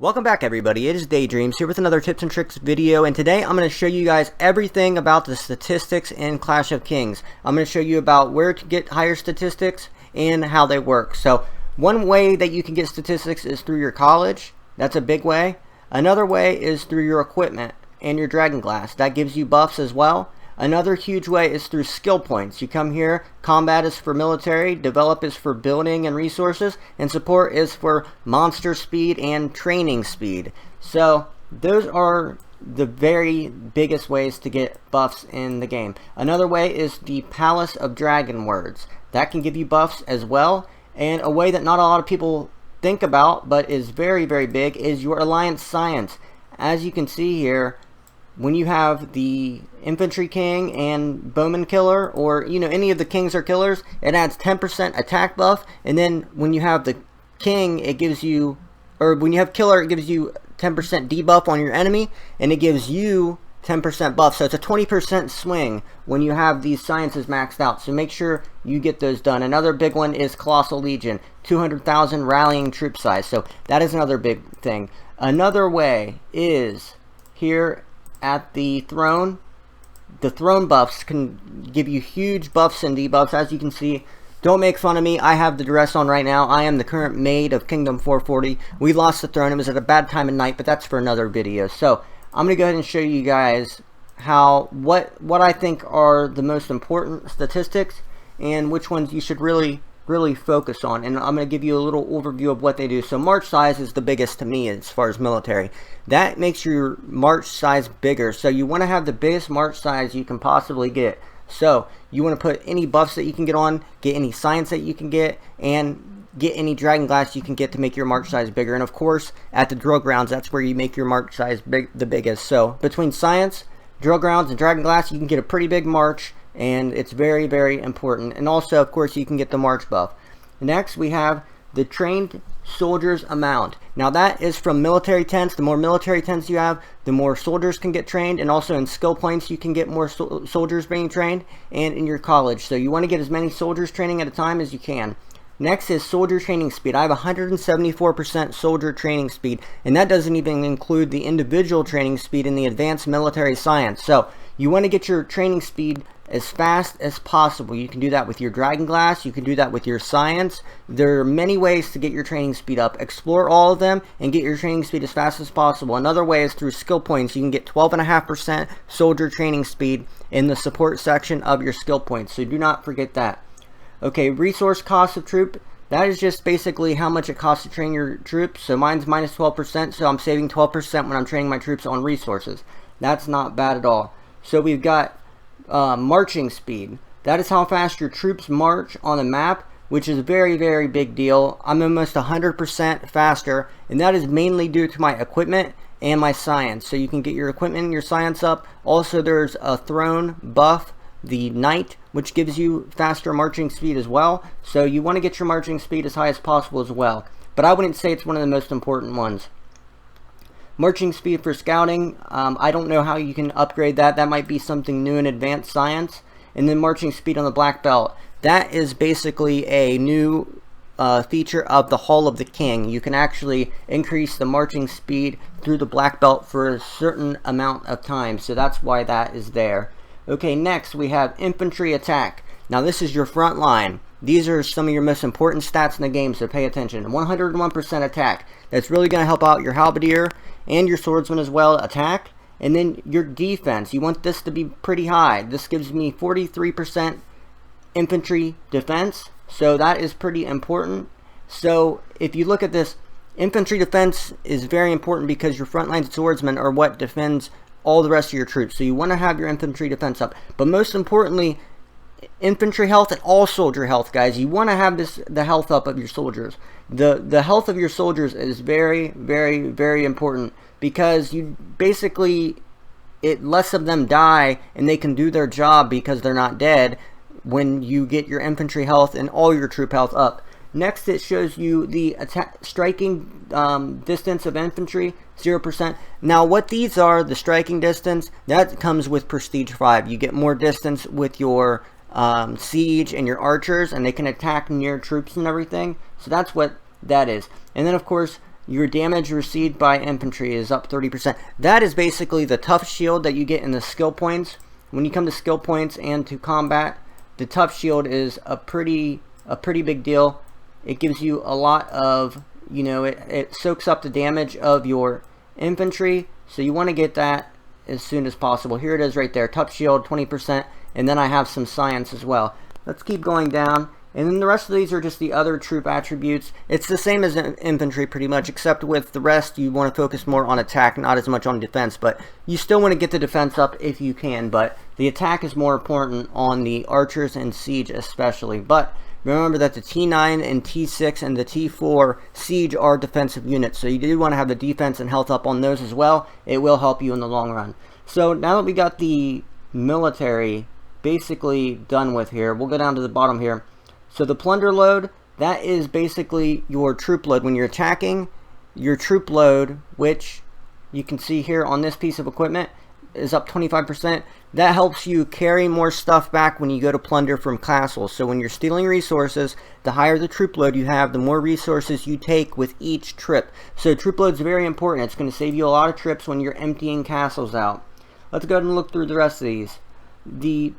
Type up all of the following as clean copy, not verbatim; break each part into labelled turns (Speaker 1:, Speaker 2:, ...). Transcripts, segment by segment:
Speaker 1: Welcome back everybody, it is DaYDreaMz here with another tips and tricks video, and today I'm going to show you guys everything about the statistics in Clash of Kings. I'm going to show you about where to get higher statistics and how they work. So one way that you can get statistics is through your college. That's a big way. Another way is through your equipment and your dragon glass. That gives you buffs as well. Another huge way is through skill points. You come here, combat is for military, develop is for building and resources, and support is for monster speed and training speed. So those are the very biggest ways to get buffs in the game. Another way is the Palace of Dragon Words. That can give you buffs as well. And a way that not a lot of people think about but is very, very big is your Alliance Science. As you can see here, when you have the Infantry King and Bowman Killer, or any of the Kings or Killers, it adds 10% attack buff. And then when you have the King, it gives you, or when you have Killer, it gives you 10% debuff on your enemy, and it gives you 10% buff. So it's a 20% swing when you have these sciences maxed out. So make sure you get those done. Another big one is Colossal Legion, 200,000 rallying troop size. So that is another big thing. Another way is here at the throne buffs can give you huge buffs and debuffs. As you can see, don't make fun of me, I have the dress on right now. I am the current maid of Kingdom 440. We lost the throne, it was at a bad time of night, but that's for another video. So I'm gonna go ahead and show you guys how what I think are the most important statistics and which ones you should really focus on, and I'm going to give you a little overview of what they do. So march size is the biggest to me as far as military. That makes your march size bigger, so you want to have the biggest march size you can possibly get. So you want to put any buffs that you can get on, get any science that you can get, and get any dragon glass you can get to make your march size bigger. And of course at the drill grounds, that's where you make your march size the biggest. So between science, drill grounds, and dragon glass, you can get a pretty big march, and it's very, very important. And also, of course, you can get the march buff. Next, we have the trained soldiers amount. Now that is from military tents. The more military tents you have, the more soldiers can get trained, and also in skill points you can get more soldiers being trained, and in your college. So you want to get as many soldiers training at a time as you can. Next is soldier training speed. I have 174% soldier training speed, and that doesn't even include the individual training speed in the advanced military science. So you want to get your training speed as fast as possible. You can do that with your dragon glass, you can do that with your science. There are many ways to get your training speed up. Explore all of them and get your training speed as fast as possible. Another way is through skill points. You can get 12.5% soldier training speed in the support section of your skill points, so do not forget that. Okay, resource cost of troop. That is just basically how much it costs to train your troops. So mine's minus 12%, so I'm saving 12% when I'm training my troops on resources. That's not bad at all. So we've got marching speed. That is how fast your troops march on the map, which is a very, very big deal. I'm almost 100% faster, and that is mainly due to my equipment and my science. So you can get your equipment and your science up. Also, there's a throne buff, the Knight, which gives you faster marching speed as well. So you want to get your marching speed as high as possible as well, but I wouldn't say it's one of the most important ones. Marching speed for scouting, I don't know how you can upgrade that. That might be something new in advanced science. And then marching speed on the black belt. That is basically a new feature of the Hall of the King. You can actually increase the marching speed through the black belt for a certain amount of time. So that's why that is there. Okay, next we have Infantry Attack. Now this is your front line. These are some of your most important stats in the game, so pay attention. 101% attack. That's really going to help out your halberdier and your swordsman as well, attack. And then your defense. You want this to be pretty high. This gives me 43% infantry defense, so that is pretty important. So if you look at this, infantry defense is very important because your frontline swordsmen are what defends all the rest of your troops. So you want to have your infantry defense up. But most importantly, infantry health and all soldier health, guys. You want to have the health up of your soldiers. The health of your soldiers is very, very, very important, because you basically, it less of them die and they can do their job because they're not dead when you get your infantry health and all your troop health up. Next, it shows you the striking distance of infantry, 0%. Now, what these are, the striking distance, that comes with Prestige 5. You get more distance with your siege and your archers, and they can attack near troops and everything. So that's what that is. And then, of course, your damage received by infantry is up 30%. That is basically the tough shield that you get in the skill points. When you come to skill points and to combat, the tough shield is a pretty big deal. It gives you a lot of, you know, it soaks up the damage of your infantry, so you want to get that as soon as possible. Here it is right there, tough shield 20%, and then I have some science as well. Let's keep going down. And then the rest of these are just the other troop attributes. It's the same as infantry pretty much, except with the rest you want to focus more on attack, not as much on defense. But you still want to get the defense up if you can. But the attack is more important on the archers and siege especially. But remember that the T9 and T6 and the T4 siege are defensive units. So you do want to have the defense and health up on those as well. It will help you in the long run. So now that we got the military basically done with here, we'll go down to the bottom here. So the plunder load, that is basically your troop load. When you're attacking, your troop load, which you can see here on this piece of equipment, is up 25%. That helps you carry more stuff back when you go to plunder from castles. So when you're stealing resources, the higher the troop load you have, the more resources you take with each trip. So troop load is very important. It's going to save you a lot of trips when you're emptying castles out. Let's go ahead and look through the rest of these. The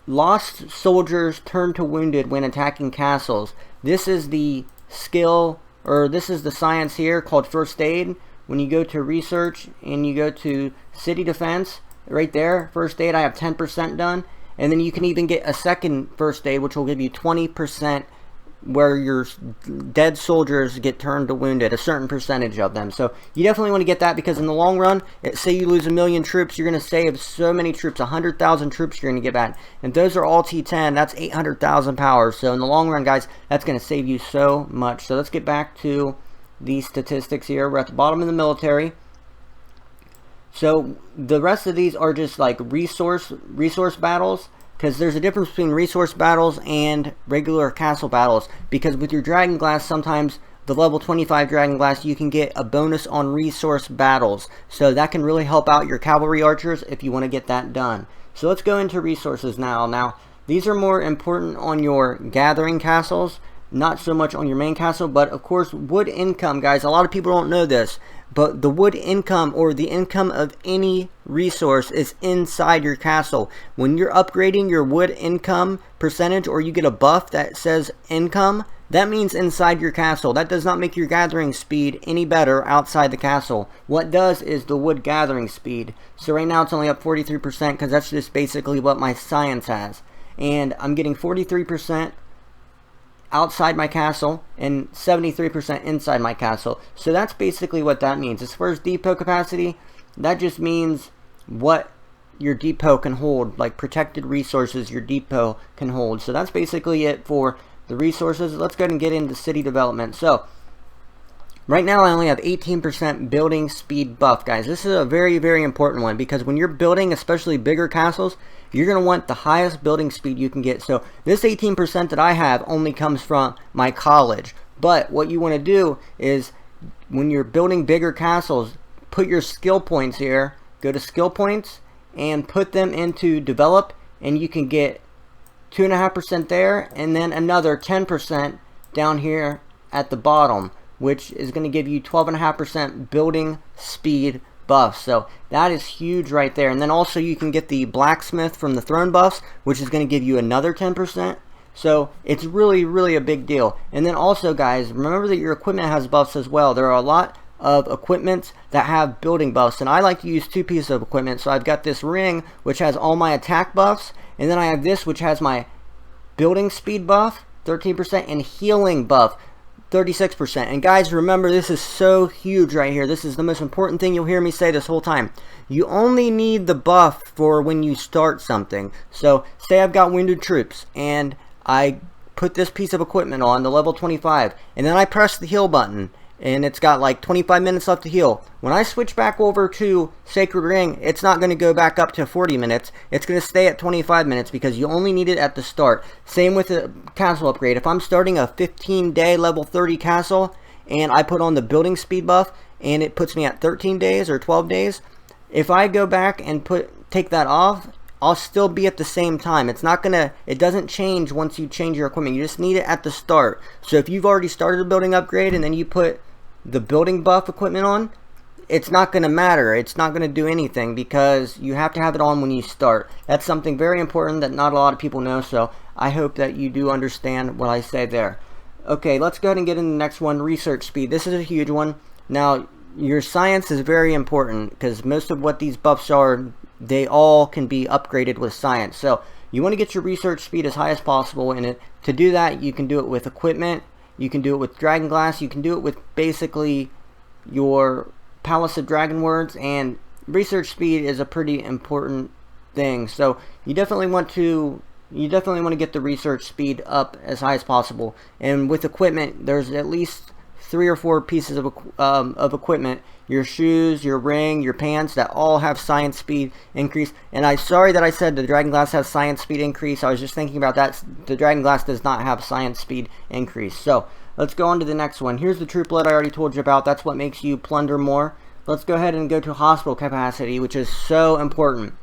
Speaker 1: lost soldiers turn to wounded when attacking castles. This is the skill, or this is the science here called first aid. When you go to research and you go to city defense, right there, first aid, I have 10% done. And then you can even get a second first aid, which will give you 20% where your dead soldiers get turned to wounded, a certain percentage of them. So you definitely want to get that, because in the long run, say you lose 1,000,000 troops, you're going to save so many troops, 100,000 troops you're going to get back. And those are all T10, that's 800,000 power. So in the long run, guys, that's going to save you so much. So let's get back to the statistics here. We're at the bottom of the military. So the rest of these are just like resource battles, because there's a difference between resource battles and regular castle battles. Because with your dragon glass, sometimes the level 25 dragon glass, you can get a bonus on resource battles. So that can really help out your cavalry archers if you want to get that done. So let's go into resources now. Now, these are more important on your gathering castles, not so much on your main castle. But of course, wood income, guys, a lot of people don't know this, but the wood income, or the income of any resource, is inside your castle. When you're upgrading your wood income percentage, or you get a buff that says income, that means inside your castle. That does not make your gathering speed any better outside the castle. What does is the wood gathering speed. So right now it's only up 43%, because that's just basically what my science has. And I'm getting 43% outside my castle and 73% inside my castle. So that's basically what that means. As far as depot capacity, that just means what your depot can hold, like protected resources your depot can hold. So that's basically it for the resources. Let's go ahead and get into city development. So right now I only have 18% building speed buff, guys. This is a very, very important one, because when you're building, especially bigger castles, you're going to want the highest building speed you can get. So this 18% that I have only comes from my college. But what you want to do is, when you're building bigger castles, put your skill points here, go to skill points and put them into develop, and you can get 2.5% there, and then another 10% down here at the bottom, which is going to give you 12.5% building speed buff. So that is huge right there. And then also you can get the blacksmith from the throne buffs, which is going to give you another 10%. So it's really, really a big deal. And then also, guys, remember that your equipment has buffs as well. There are a lot of equipment that have building buffs, and I like to use two pieces of equipment. So I've got this ring, which has all my attack buffs, and then I have this, which has my building speed buff 13% and healing buff 36%. And guys, remember, this is so huge right here. This is the most important thing you'll hear me say this whole time. You only need the buff for when you start something. So say I've got wounded troops and I put this piece of equipment on, the level 25, and then I press the heal button, and it's got like 25 minutes left to heal. When I switch back over to Sacred Ring, it's not going to go back up to 40 minutes. It's going to stay at 25 minutes, because you only need it at the start. Same with the castle upgrade. If I'm starting a 15-day level 30 castle, and I put on the building speed buff, and it puts me at 13 days or 12 days, if I go back and take that off, I'll still be at the same time. It's not gonna, it doesn't change once you change your equipment. You just need it at the start. So if you've already started a building upgrade and then you put the building buff equipment on, it's not going to matter. It's not going to do anything because you have to have it on when you start. That's something very important that not a lot of people know, so I hope that you do understand what I say there. Okay, let's go ahead and get into the next one, research speed. This is a huge one. Now, your science is very important because most of what these buffs are, they all can be upgraded with science. So you want to get your research speed as high as possible, and to do that, you can do it with equipment, you can do it with Dragon Glass, you can do it with basically your Palace of Dragon Words, and research speed is a pretty important thing. So you definitely want to get the research speed up as high as possible. And with equipment, there's at least 3 or 4 pieces of equipment, your shoes, your ring, your pants, that all have science speed increase. And I'm sorry that I said the Dragon Glass has science speed increase. I was just thinking about that. The Dragon Glass does not have science speed increase. So let's go on to the next one. Here's the troop load I already told you about. That's what makes you plunder more. Let's go ahead and go to hospital capacity, which is so important.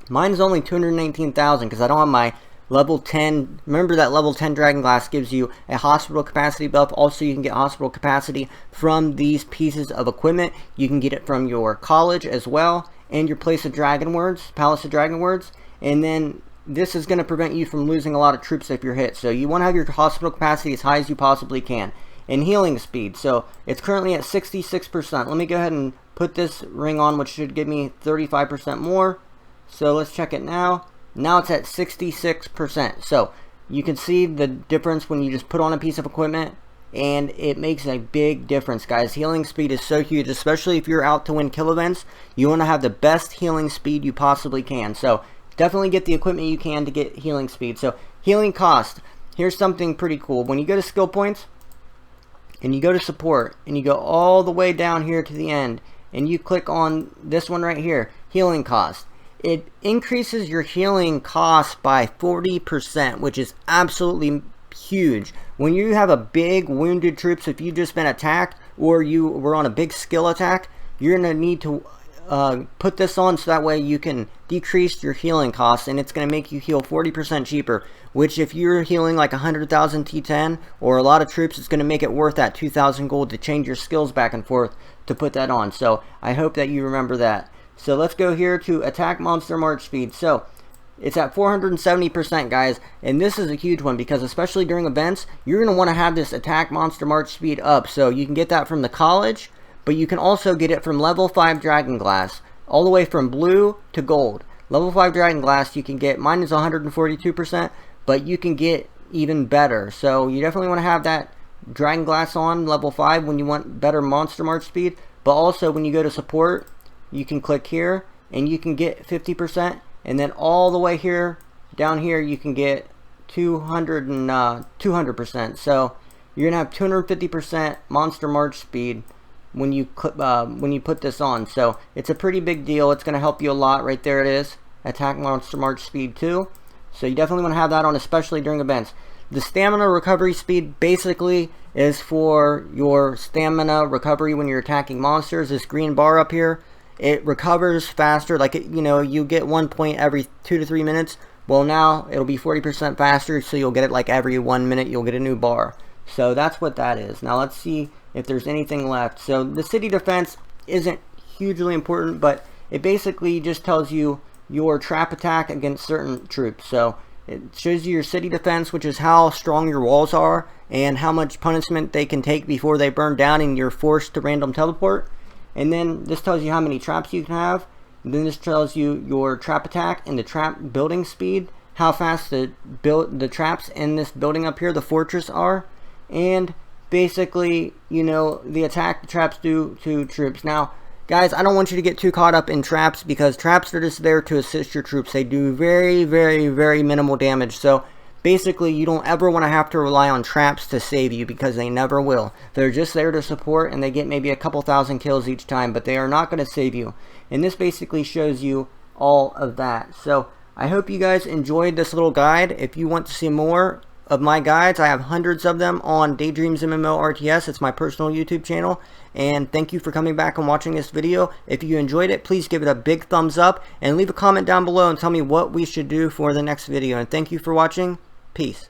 Speaker 1: Mine's only 219,000 because I don't have my level 10. Remember that level 10 Dragon Glass gives you a hospital capacity buff. Also, you can get hospital capacity from these pieces of equipment. You can get it from your college as well, and your place of Dragon Words, Palace of Dragon Words. And then this is going to prevent you from losing a lot of troops if you're hit. So you want to have your hospital capacity as high as you possibly can. And healing speed, so it's currently at 66%. Let me go ahead and put this ring on, which should give me 35% more. So let's check it now. Now it's at 66%. So you can see the difference when you just put on a piece of equipment, and it makes a big difference, guys. Healing speed is so huge, especially if you're out to win kill events. You want to have the best healing speed you possibly can. So definitely get the equipment you can to get healing speed. So healing cost, here's something pretty cool. When you go to skill points, and you go to support, and you go all the way down here to the end, and you click on this one right here, healing cost. It increases your healing cost by 40%, which is absolutely huge. When you have a big wounded troops, if you've just been attacked, or you were on a big skill attack, you're going to need to put this on so that way you can decrease your healing costs, and it's going to make you heal 40% cheaper, which if you're healing like 100,000 T10 or a lot of troops, it's going to make it worth that 2,000 gold to change your skills back and forth to put that on. So I hope that you remember that. So let's go here to attack monster march speed. So it's at 470%, guys, and this is a huge one because especially during events, you're going to want to have this attack monster march speed up. So you can get that from the college, but you can also get it from level 5 Dragon Glass, all the way from blue to gold. Level 5 Dragon Glass, you can get, mine is 142%, but you can get even better. So you definitely want to have that Dragon Glass on level 5 when you want better monster march speed. But also when you go to support, you can click here and you can get 50%, and then all the way here, down here, you can get 200%. So you're gonna have 250% monster march speed when you put this on. So it's a pretty big deal. It's going to help you a lot. Right there it is, attack monster march speed 2. So you definitely want to have that on, especially during events. The stamina recovery speed basically is for your stamina recovery when you're attacking monsters. This green bar up here, it recovers faster. Like you get 1 point every 2 to 3 minutes. Well, now it'll be 40% faster, so you'll get it like every 1 minute you'll get a new bar. So that's what that is. Now let's see if there's anything left. So the city defense isn't hugely important, but it basically just tells you your trap attack against certain troops. So it shows you your city defense, which is how strong your walls are and how much punishment they can take before they burn down and you're forced to random teleport. And then this tells you how many traps you can have. And then this tells you your trap attack and the trap building speed, how fast the traps in this building up here, the fortress, are. And basically, the attack the traps do to troops. Now, guys, I don't want you to get too caught up in traps because traps are just there to assist your troops. They do very, very, very minimal damage. So basically, you don't ever want to have to rely on traps to save you because they never will. They're just there to support, and they get maybe a couple thousand kills each time, but they are not going to save you. And this basically shows you all of that. So I hope you guys enjoyed this little guide. If you want to see more of my guides, I have hundreds of them on DaYDreaMz MMO RTS. It's my personal YouTube channel. And thank you for coming back and watching this video. If you enjoyed it, please give it a big thumbs up and leave a comment down below and tell me what we should do for the next video. And thank you for watching. Peace.